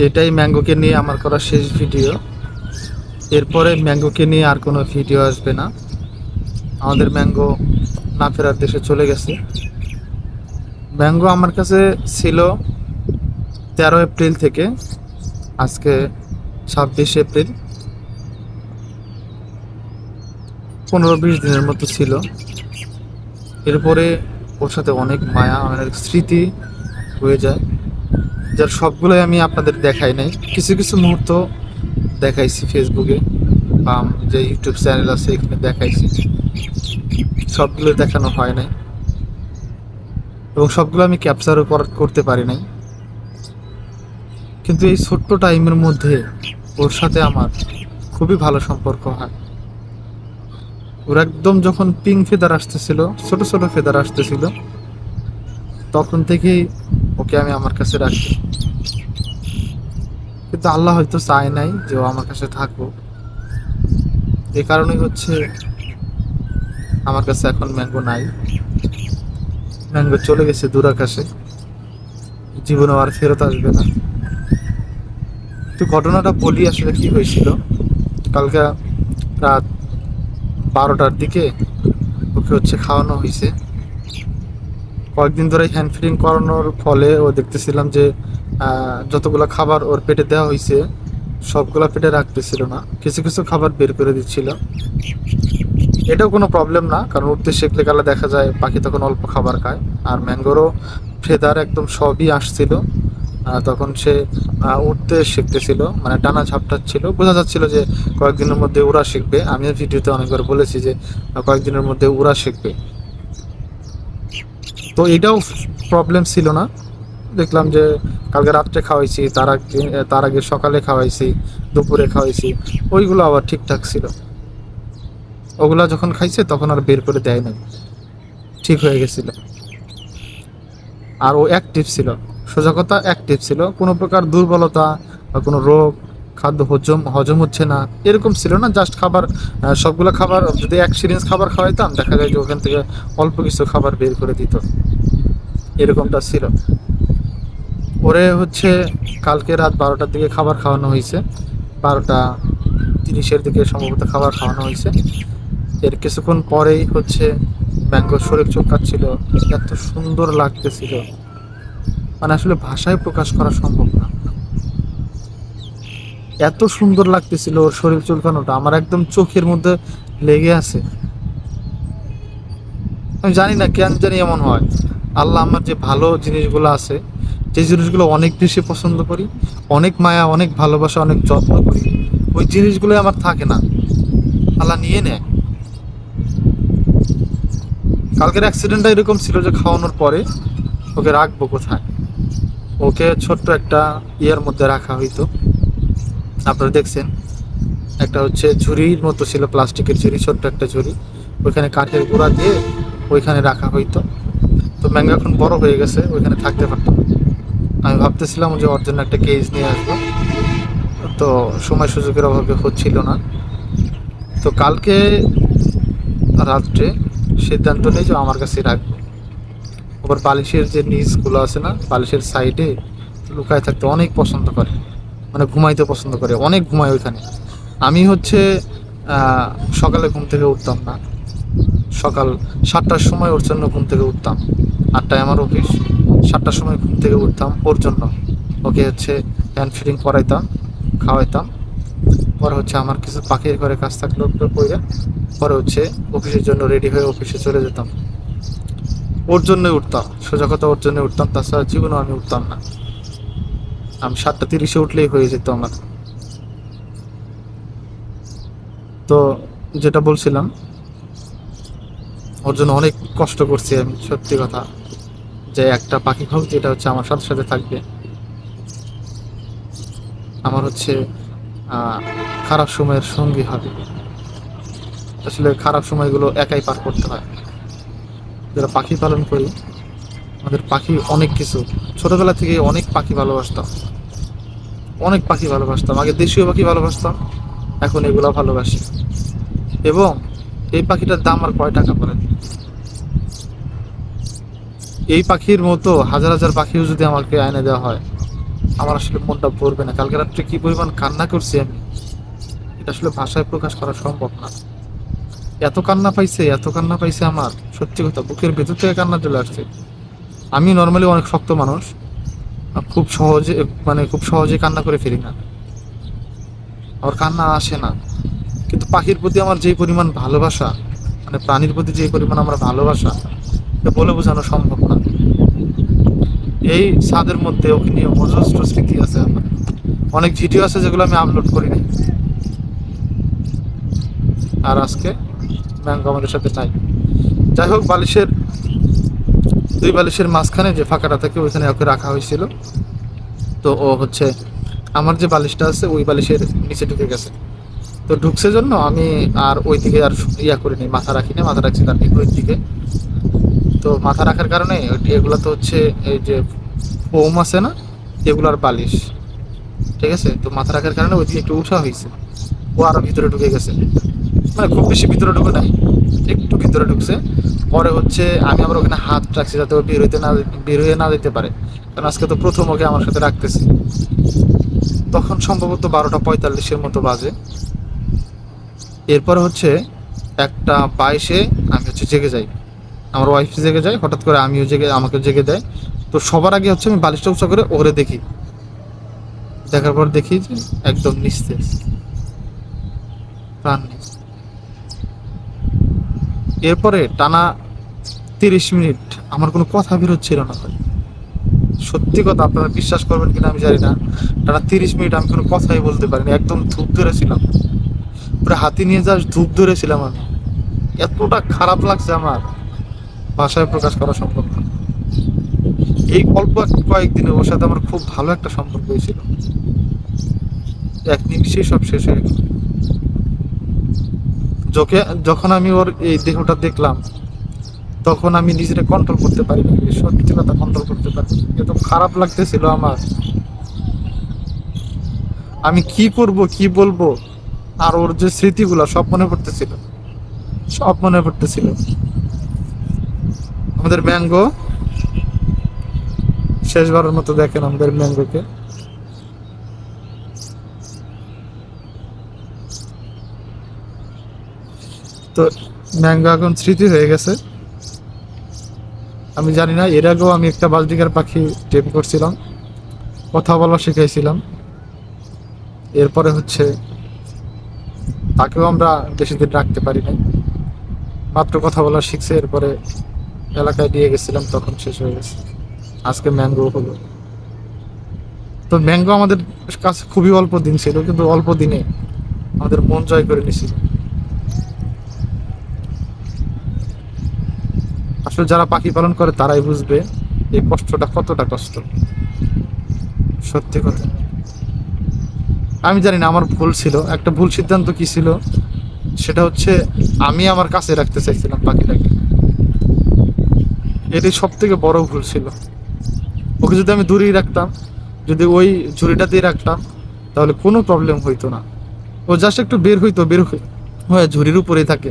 এটাই ম্যাঙ্গোকে নিয়ে আমার করা শেষ ভিডিও। এরপরে ম্যাঙ্গোকে নিয়ে আর কোনো ভিডিও আসবে না। আমাদের ম্যাঙ্গো না ফেরার দেশে চলে গেছে। ম্যাঙ্গো আমার কাছে ছিল 13 এপ্রিল থেকে আজকে 26 এপ্রিল, 15-20 দিনের মতো ছিল। এরপরে ওর সাথে অনেক মায়া, অনেক স্মৃতি হয়ে যায়, যার সবগুলোই আমি আপনাদের দেখাই নাই। কিছু কিছু মুহূর্ত দেখাইছি ফেসবুকে বা যে ইউটিউব চ্যানেল আছে এখানে দেখাইছি, সবগুলো দেখানো হয় নাই এবং সবগুলো আমি ক্যাপচারও করতে পারি নাই। কিন্তু এই ছোট্ট টাইমের মধ্যে ওর সাথে আমার খুবই ভালো সম্পর্ক হয়। ওর একদম যখন পিঙ্ক ফেদার আসতেছিল, ছোট ছোট ফেদার আসতেছিল, তখন থেকেই ওকে আমি আমার কাছে রাখি। কিন্তু আল্লাহ হয়তো চায় নাই যে ও আমার কাছে থাকুক। এই কারণেই হচ্ছে আমার কাছে এখন ম্যাঙ্গো নাই। ম্যাঙ্গো চলে গেছে দূর আকাশে, জীবনে আর ফেরত আসবে না। তো ঘটনাটা বলি আসলে কি হয়েছিল। কালকে রাত 12টার দিকে ওকে হচ্ছে খাওয়ানো হয়েছে। কয়েকদিন ধরে হ্যান্ড ফিডিং করানোর ফলে ও দেখতেছিলাম যে যতগুলো খাবার ওর পেটে দেওয়া হয়েছে সবগুলা পেটে রাখতেছিল না, কিছু কিছু খাবার বের করে দিচ্ছিল। এটাও কোনো প্রবলেম না, কারণ উঠতে শিখলে গেলে দেখা যায় পাখি তখন অল্প খাবার খায়। আর ম্যাঙ্গোরও ফেদার একদম সবই আসছিল, তখন সে উঠতে শিখতেছিল, মানে টানা ঝাপটাচ্ছিল, বোঝা যাচ্ছিল যে কয়েকদিনের মধ্যে উড়া শিখবে। আমিও ভিডিওতে অনেকবার বলেছি যে কয়েকদিনের মধ্যে উড়া শিখবে। তো এটাও প্রবলেম ছিল না। দেখলাম যে কালকে রাত্রে খাওয়াইছি, তার আগে সকালে খাওয়াইছি, দুপুরে খাওয়াইছি, ওইগুলো আবার ঠিকঠাক ছিল। ওগুলা যখন খাইছে তখন আর বের করে দেয় নাই, ঠিক হয়ে গেছিল। আর ও অ্যাক্টিভ ছিল, সোজা কথা অ্যাক্টিভ ছিল। কোনো প্রকার দুর্বলতা বা কোনো রোগ, খাদ্য হজম হচ্ছে না এরকম ছিল না। জাস্ট খাবার, সবগুলো খাবার যদি এক সিরিঞ্জ খাবার খাওয়াইতাম দেখা যায় যে ওখান থেকে অল্প কিছু খাবার বের করে দিত, এরকমটা ছিল। ওরে হচ্ছে কালকে রাত 12টার দিকে খাবার খাওয়ানো হয়েছে, 12টা 30-এর দিকে সম্ভবত খাবার খাওয়ানো হয়েছে। এর কিছুক্ষণ পরেই হচ্ছে ম্যাঙ্গোর শরীর চুলকাচ্ছিল, এত সুন্দর লাগতেছিল, মানে আসলে ভাষায় প্রকাশ করা সম্ভব না। এত সুন্দর লাগতেছিল ওর শরীর চুলকানোটা, আমার একদম চোখের মধ্যে লেগে আছে। আমি জানি না কেন জানি এমন হয়। আল্লাহ আমার যে ভালো জিনিসগুলো আছে, যে জিনিসগুলো অনেক বেশি পছন্দ করি, অনেক মায়া, অনেক ভালোবাসা, অনেক যত্ন করি, ওই জিনিসগুলো আমার থাকে না, আল্লাহ নিয়ে নেয়। কালকের অ্যাক্সিডেন্টটা এরকম ছিল যে খাওয়ানোর পরে ওকে রাখবো কোথায়, ওকে ছোট্ট একটা ইয়ের মধ্যে রাখা হইতো। আপনারা দেখছেন একটা হচ্ছে ঝুড়ির মতো ছিল, প্লাস্টিকের ঝুড়ি, ছোট্ট একটা ঝুড়ি, ওইখানে কাঠের গুঁড়া দিয়ে ওইখানে রাখা হইতো। তো ম্যাঙ্গো এখন বড় হয়ে গেছে, ওইখানে থাকতে পারতো। আমি ভাবতেছিলাম যে ওর জন্য একটা কেজ নিয়ে আসবো, তো সময় সুযোগের অভাবে হচ্ছিল না। তো কালকে রাত্রে সিদ্ধান্ত নেই যে আমার কাছে রাখবো। আবার বালিশের যে নিচগুলো আছে না, বালিশের সাইডে লুকায় থাকতে অনেক পছন্দ করে, মানে ঘুমাইতে পছন্দ করে, অনেক ঘুমায় ওইখানে। আমি হচ্ছে সকালে ঘুম থেকে উঠতাম না, সকাল 7টার সময় ওর জন্য ঘুম থেকে উঠতাম। 8টায় আমার অফিস, 7টার সময় ঘুম থেকে উঠতাম ওর জন্য। ওকে হচ্ছে হ্যান্ড ফিডিং করাইতাম, খাওয়াইতাম। পরে হচ্ছে আমার কিছু পাখির ঘরে কাজ থাকলো ওগুলো করে, পরে হচ্ছে অফিসের জন্য রেডি হয়ে অফিসে চলে যেতাম। ওর জন্যই উঠতাম, সোজা কথা ওর জন্য উঠতাম, তাছাড়া জীবনেও আমি উঠতাম না। আমি 7টা 30-এ উঠলেই হয়ে যেত আমার। তো যেটা বলছিলাম, ওর জন্য অনেক কষ্ট করছি আমি, সত্যি কথা, যে একটা পাখি হোক যেটা হচ্ছে আমার সাথে সাথে থাকবে। আমার হচ্ছে খারাপ সময়ের সঙ্গী হবে। আসলে খারাপ সময়গুলো একাই পার করতে হয়। যারা পাখি পালন করি, আমাদের পাখি অনেক কিছু, ছোটবেলা থেকে অনেক পাখি ভালোবাসতাম, অনেক পাখি ভালোবাসতাম। আগে দেশীয় পাখি ভালোবাসতাম, এখন এগুলো ভালোবাসি। এবং এই পাখিটার দাম আর কয় টাকা বলেন? এই পাখির মতো হাজার হাজার পাখিও যদি আমাকে এনে দেওয়া হয় আমার আসলে মনটা ভরবে না। কালকে রাত্রে কি পরিমাণ কান্না করছি আমি, এটা আসলে ভাষায় প্রকাশ করা সম্ভব না। এত কান্না পাইছে, এত কান্না পাইছে, আমার সত্যি কথা বুকের ভেতর থেকে কান্না চলে আসছে। আমি নর্মালি অনেক শক্ত মানুষ, খুব সহজে খুব সহজে কান্না করে ফেলি না, আমার কান্না আসে না। কিন্তু পাখির প্রতি আমার যে পরিমাণ ভালোবাসা, প্রাণীর প্রতি যে পরিমাণ আমার ভালোবাসা, এটা বলে বোঝানো সম্ভব না। এই ছাদের মধ্যে ওকে নিয়ে অজস্র স্মৃতি আছে আমার, অনেক ভিডিও আছে যেগুলো আমি আপলোড করি নাই। আর আজকে ম্যাঙ্গো আমাদের সাথে নাই। যাই হোক, দুই বালিশের মাঝখানে যে ফাঁকাটা থাকে ওইখানে ওকে রাখা হয়েছিল। তো ও হচ্ছে আমার যে বালিশটা আছে ওই বালিশের নিচে ঢুকে গেছে। তো ঢুকছে জন্য আমি আর ওই দিকে আর করিনি, মাথা রাখিনি, মাথা রাখছি তার ঠিক ওই দিকে। তো মাথা রাখার কারণে এগুলো তো হচ্ছে এই যে ফোম আছে না, এগুলার বালিশ, ঠিক আছে। তো মাথা রাখার কারণে ওই দিকে একটু উঠা হয়েছে, ও আরো ভিতরে ঢুকে গেছে। খুব বেশি ভিতরে ঢুকে নাই, একটু ভিতরে ঢুকছে। পরে হচ্ছে আমি আবার ওখানে হাত রাখছি যাতে ও বের হয়ে না যেতে পারে, কারণ আজকে তো প্রথম ওকে আমার সাথে রাখতেছি। তখন সম্ভবত 12:45 মতো বাজে। এরপরে হচ্ছে 1:22 আমি হচ্ছে জেগে যাই, আমার ওয়াইফ জেগে যায়, হঠাৎ করে আমাকে জেগে দেয়। তো সবার আগে হচ্ছে আমি বালিশটা উঁচা করে ওরে দেখি, দেখার পর দেখি যে একদম নিস্তেজ, প্রাণ নেই। এরপরে টানা 30 মিনিট আমার কোনো কথা বেরোচ্ছিল না ভাই, সত্যি কথা, আপনারা বিশ্বাস করবেন কিনা আমি জানি না, টানা 30 মিনিট আমি কোনো কথাই বলতে পারিনি, একদম ধূপ ধরেছিলাম, পুরো হাতি নিয়ে যা ধূপ ধরেছিলাম আমি। এতটা খারাপ লাগছে আমার, ভাষায় প্রকাশ করা সম্ভব না। এই অল্প কয়েকদিনে ওর সাথে আমার খুব ভালো একটা সম্পর্ক হয়েছিল, এক নিমিষেই সব শেষ হয়ে গেল। যখন আমি ওর এই দেহটা দেখলাম, তখন আমি নিজেকে কন্ট্রোল করতে পারিনি, সত্যি কথা কন্ট্রোল করতে পারিনি, এত খারাপ লাগতেছিল আমার। আমি কি করব, কি বলবো, আর ওর যে স্মৃতিগুলো সব মনে পড়তেছিল, সব মনে পড়তেছিল। আমাদের ম্যাঙ্গো, শেষবারের মতো দেখেন আমাদের ম্যাঙ্গোকে। তো ম্যাঙ্গো এখন স্মৃতি হয়ে গেছে। আমি জানি না, এর আগেও আমি একটা বাজরিকার পাখি টেম করছিলাম, কথা বলা শিখাইছিলাম। এরপরে হচ্ছে তাকেও আমরা বেশি দিন রাখতে পারি নাই, মাত্র কথা বলা শিখছে। এরপরে এলাকায় দিয়ে গেছিলাম, তখন শেষ হয়ে গেছে। আজকে ম্যাঙ্গো হলো। তো ম্যাঙ্গো আমাদের কাছে খুবই অল্প দিন ছিল, কিন্তু অল্প দিনে আমাদের মন জয় করে নিয়েছিল। আসলে যারা পাখি পালন করে তারাই বুঝবে এই কষ্টটা কতটা কষ্ট, সত্যি কথা। আমি জানি না আমার ভুল ছিল, একটা ভুল সিদ্ধান্ত কি ছিল, সেটা হচ্ছে আমি আমার কাছে রাখতে চাইছিলাম পাখিটাকে, এটাই সব থেকে বড় ভুল ছিল। ওকে যদি আমি দূরেই রাখতাম, যদি ওই ঝুড়িটাতেই রাখতাম, তাহলে কোনো প্রবলেম হইতো না। ও জাস্ট একটু বের হয়ে ঝুড়ির উপরেই থাকে,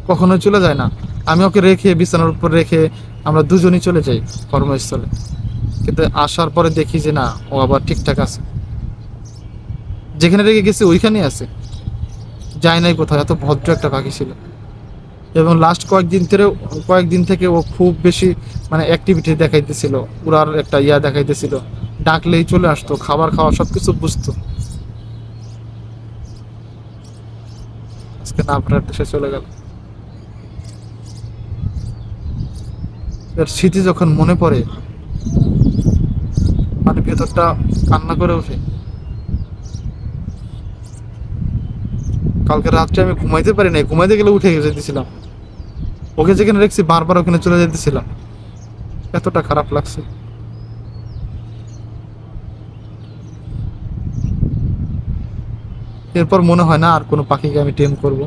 কখনোই চলে যায় না। আমি ওকে রেখে বিছানার উপর রেখে আমরা দুজনই চলে যাই কর্মস্থলে, কিন্তু আসার পরে দেখি যে না, ও আবার ঠিকঠাক আছে, যেখানে রেখে গেছে ওইখানেই আছে, যায় নাই কোথাও। এত ভদ্র একটা পাখি ছিল। এবং লাস্ট কয়েকদিন থেকে ও খুব বেশি অ্যাক্টিভিটি দেখাইতেছিল, উড়ার একটা দেখাইতেছিল, ডাকলেই চলে আসতো, খাবার খাওয়া সবকিছু বুঝতো। আজকে না আপনার দেশে চলে গেল। এর স্মৃতি যখন মনে পড়ে, ভেতরটা কান্না করে ওঠে। কালকে রাত্রে আমি ঘুমাইতে পারি নাই, ঘুমাইতে গেলে উঠে যেতেছিলাম, ওকে যেখানে রেখেছি বারবার ওখানে চলে যেতেছিলাম, এতটা খারাপ লাগছে। এরপর মনে হয় না আর কোনো পাখিকে আমি টেম করব,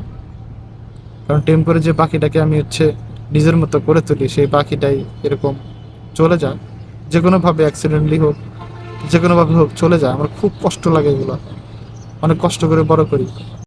কারণ টেম করে যে পাখিটাকে আমি নিজের মতো করে তুলি, সেই পাখিটাই এরকম চলে যায়, যে কোনোভাবে অ্যাক্সিডেন্টলি হোক, যে কোনোভাবে হোক চলে যায়। আমার খুব কষ্ট লাগে এগুলো, অনেক কষ্ট করে বড় করি।